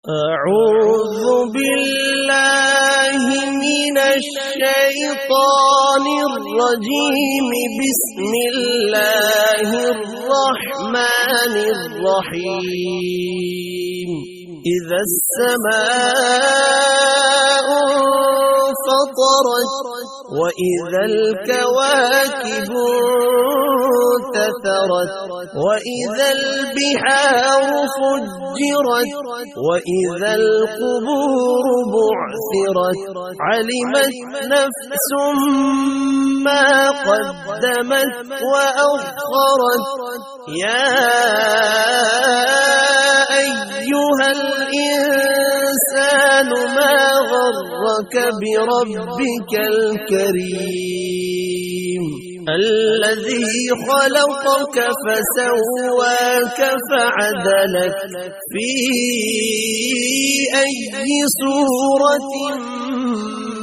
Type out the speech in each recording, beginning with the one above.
أعوذ بالله من الشيطان الرجيم. بسم الله الرحمن الرحيم. إذا السماء انفطرت وإذا الكواكب انتثرت وإذا البحار فجرت وإذا القبور بعثرت علمت نفس ما قدمت وأخرت. يا أيها الإنسان ما غرك بربك الكريم الذي خلقك فسواك فعدلك في أي صورة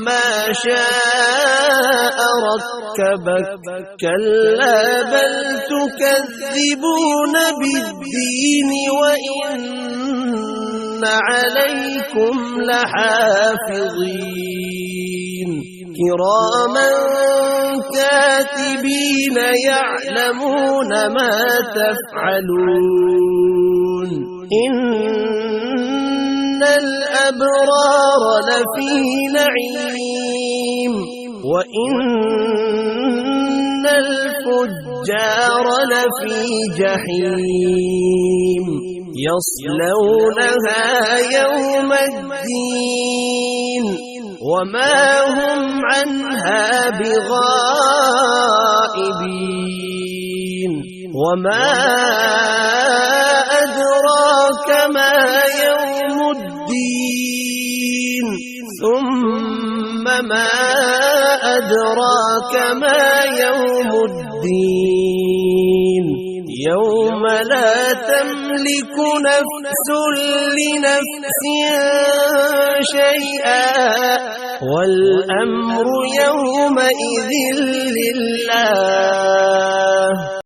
ما شاء ركبك. كلا بل تكذبون بالدين وإن عليكم لحافظين كراما كاتبين يعلمون ما تفعلون. إن الأبرار لفي نعيم وإن الفجار لفي جحيم يصلونها يوم الدين وما هم عنها بغائبين. وما أدراك ما يوم الدين ثم ما أدراك ما يوم الدين. يوم لا تملك نفس لنفس شيئا والأمر يومئذ لله.